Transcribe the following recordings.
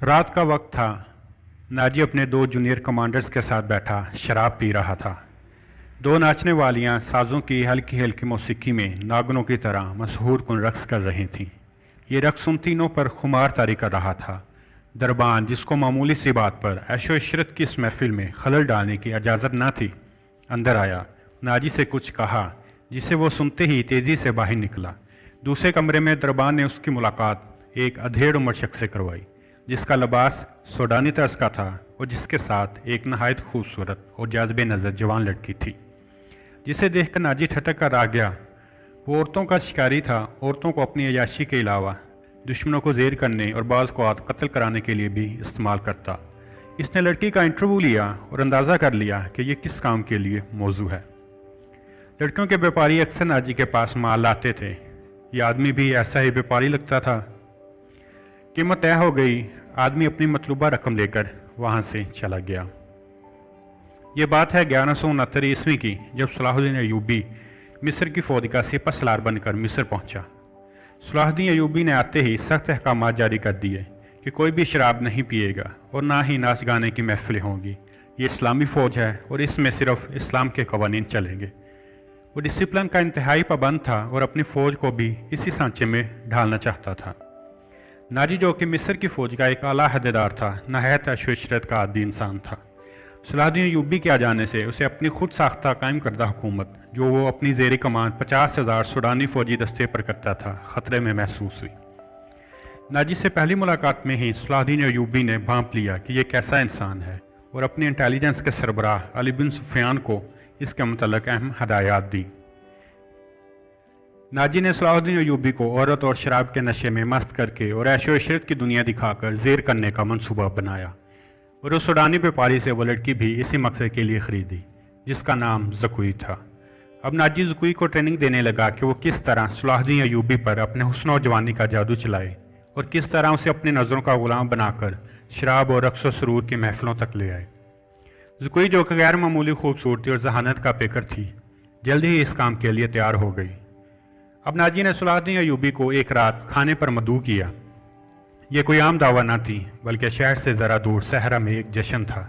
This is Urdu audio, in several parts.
رات کا وقت تھا۔ ناجی اپنے دو جونیئر کمانڈرز کے ساتھ بیٹھا شراب پی رہا تھا۔ دو ناچنے والیاں سازوں کی ہلکی ہلکی موسیقی میں ناگنوں کی طرح مسحور کن رقص کر رہی تھیں۔ یہ رقص ان تینوں پر خمار طاری کر رہا تھا۔ دربان، جس کو معمولی سی بات پر عیش و عشرت کی اس محفل میں خلل ڈالنے کی اجازت نہ تھی، اندر آیا، ناجی سے کچھ کہا، جسے وہ سنتے ہی تیزی سے باہر نکلا۔ دوسرے کمرے میں دربان نے اس کی ملاقات ایک ادھیڑ عمر شخص سے کروائی، جس کا لباس سوڈانی طرز کا تھا اور جس کے ساتھ ایک نہایت خوبصورت اور جاذب نظر جوان لڑکی تھی، جسے دیکھ کر ناجی ٹھٹک کر آ گیا۔ وہ عورتوں کا شکاری تھا، عورتوں کو اپنی عیاشی کے علاوہ دشمنوں کو زیر کرنے اور بعض اوقات قتل کرانے کے لیے بھی استعمال کرتا۔ اس نے لڑکی کا انٹرویو لیا اور اندازہ کر لیا کہ یہ کس کام کے لیے موزوں ہے۔ لڑکیوں کے بیپاری اکثر ناجی کے پاس مال لاتے تھے۔ یہ آدمی بھی ایسا ہی بیپاری لگتا تھا۔ قیمت طے ہو گئی، آدمی اپنی مطلوبہ رقم لے کر وہاں سے چلا گیا۔ یہ بات ہے 1169 عیسوی کی، جب صلاح الدین ایوبی مصر کی فوج کا سپہ سالار بن کر مصر پہنچا۔ صلاح الدین ایوبی نے آتے ہی سخت احکامات جاری کر دیے کہ کوئی بھی شراب نہیں پیے گا اور نہ ہی ناچ گانے کی محفلیں ہوں گی۔ یہ اسلامی فوج ہے اور اس میں صرف اسلام کے قوانین چلیں گے۔ وہ ڈسپلن کا انتہائی پابند تھا اور اپنی فوج کو بھی اسی سانچے میں ڈھالنا چاہتا تھا۔ ناجی، جو کہ مصر کی فوج کا ایک اعلیٰ عہدیدار تھا، نہایت عیش و عشرت کا عادی انسان تھا۔ صلاح الدین ایوبی کے آ جانے سے اسے اپنی خود ساختہ قائم کردہ حکومت، جو وہ اپنی زیر کمان 50,000 سوڈانی فوجی دستے پر کرتا تھا، خطرے میں محسوس ہوئی۔ ناجی سے پہلی ملاقات میں ہی صلاح الدین ایوبی نے بھانپ لیا کہ یہ کیسا انسان ہے اور اپنی انٹیلیجنس کے سربراہ علی بن سفیان کو اس کے متعلق اہم ہدایات دی۔ ناجی نے صلاح الدین ایوبی کو عورت اور شراب کے نشے میں مست کر کے اور عیش و عشرت کی دنیا دکھا کر زیر کرنے کا منصوبہ بنایا، اور اس سوڈانی بیپاری سے وہ لڑکی بھی اسی مقصد کے لیے خریدی، جس کا نام زکوئی تھا۔ اب ناجی زکوئی کو ٹریننگ دینے لگا کہ وہ کس طرح صلاح الدین ایوبی پر اپنے حسن و جوانی کا جادو چلائے اور کس طرح اسے اپنی نظروں کا غلام بنا کر شراب اور رقص و سرور کی محفلوں تک لے آئے۔ زکوئی، جو کہ غیر معمولی خوبصورتی اور ذہانت کا پیکر تھی، جلد ہی اس کام کے لیے تیار ہو گئی۔ اب ناجی نے صلاح الدین ایوبی کو ایک رات کھانے پر مدعو کیا۔ یہ کوئی عام دعوت نہ تھی، بلکہ شہر سے ذرا دور صحرا میں ایک جشن تھا،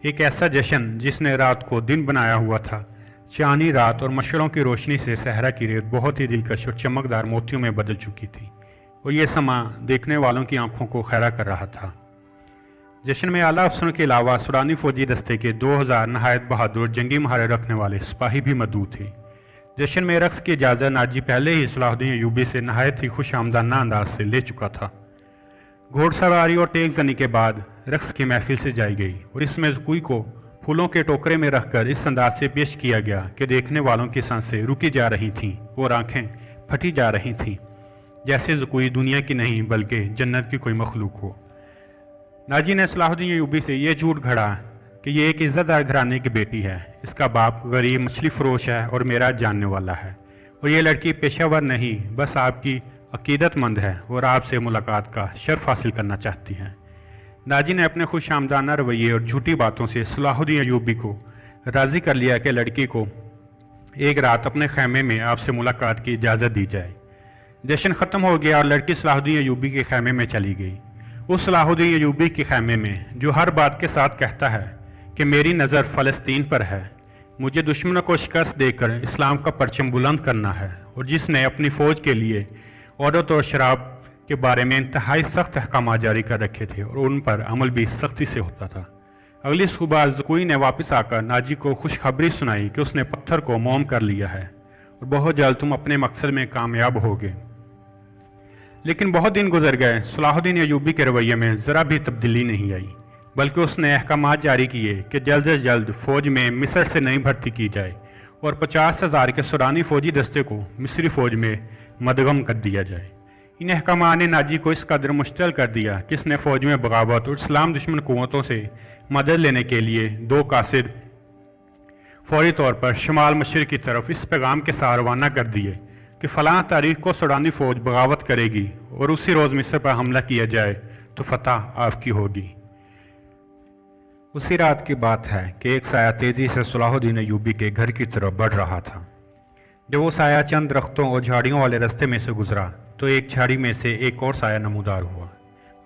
ایک ایسا جشن جس نے رات کو دن بنایا ہوا تھا۔ چاندنی رات اور مشعلوں کی روشنی سے صحرا کی ریت بہت ہی دلکش اور چمکدار موتیوں میں بدل چکی تھی، اور یہ سما دیکھنے والوں کی آنکھوں کو خیرہ کر رہا تھا۔ جشن میں اعلیٰ افسروں کے علاوہ سوڈانی فوجی دستے کے 2000 نہایت بہادر اور جنگی مہارت رکھنے والے سپاہی بھی مدعو تھے۔ جشن میں رقص کی اجازت ناجی پہلے ہی صلاح الدین ایوبی سے نہایت ہی خوش آمدانہ انداز سے لے چکا تھا۔ گھوڑ سواری اور ٹیک زنی کے بعد رقص کی محفل سے جائی گئی، اور اس میں زکوئی کو پھولوں کے ٹوکرے میں رکھ کر اس انداز سے پیش کیا گیا کہ دیکھنے والوں کی سانسیں رکی جا رہی تھیں اور آنکھیں پھٹی جا رہی تھیں، جیسے زکوئی دنیا کی نہیں بلکہ جنت کی کوئی مخلوق ہو۔ ناجی نے صلاح الدین ایوبی سے یہ جھوٹ گھڑا کہ یہ ایک عزت دار گھرانے کی بیٹی ہے، اس کا باپ غریب مچھلی فروش ہے اور میرا جاننے والا ہے، اور یہ لڑکی پیشہ ور نہیں، بس آپ کی عقیدت مند ہے اور آپ سے ملاقات کا شرف حاصل کرنا چاہتی ہیں۔ ناجی نے اپنے خوش آمدانہ رویے اور جھوٹی باتوں سے صلاح الدین ایوبی کو راضی کر لیا کہ لڑکی کو ایک رات اپنے خیمے میں آپ سے ملاقات کی اجازت دی جائے۔ جشن ختم ہو گیا اور لڑکی صلاح الدین ایوبی کے خیمے میں چلی گئی۔ اس صلاح الدین ایوبی کے خیمے میں جو ہر بات کے ساتھ کہتا ہے کہ میری نظر فلسطین پر ہے، مجھے دشمنوں کو شکست دے کر اسلام کا پرچم بلند کرنا ہے، اور جس نے اپنی فوج کے لیے عورت اور شراب کے بارے میں انتہائی سخت احکامات جاری کر رکھے تھے اور ان پر عمل بھی سختی سے ہوتا تھا۔ اگلی صبح زکوئی نے واپس آ کر ناجی کو خوشخبری سنائی کہ اس نے پتھر کو موم کر لیا ہے اور بہت جلد تم اپنے مقصد میں کامیاب ہوگے۔ لیکن بہت دن گزر گئے، صلاح الدین ایوبی کے رویے میں ذرا بھی تبدیلی نہیں آئی، بلکہ اس نے احکامات جاری کیے کہ جلد از جلد فوج میں مصر سے نئی بھرتی کی جائے اور 50,000 کے سوڈانی فوجی دستے کو مصری فوج میں مدغم کر دیا جائے۔ ان احکامات نے ناجی کو اس قدر مشتعل کر دیا کہ اس نے فوج میں بغاوت اور اسلام دشمن قوتوں سے مدد لینے کے لیے 2 قاصد فوری طور پر شمال مشرق کی طرف اس پیغام کے ساتھ روانہ کر دیے کہ فلاں تاریخ کو سوڈانی فوج بغاوت کرے گی اور اسی روز مصر پر حملہ کیا جائے تو فتح آپ کی ہوگی۔ اسی رات کی بات ہے کہ ایک سایہ تیزی سے صلاح الدین ایوبی کے گھر کی طرف بڑھ رہا تھا۔ جب وہ سایہ چند درختوں اور جھاڑیوں والے رستے میں سے گزرا تو ایک جھاڑی میں سے ایک اور سایہ نمودار ہوا۔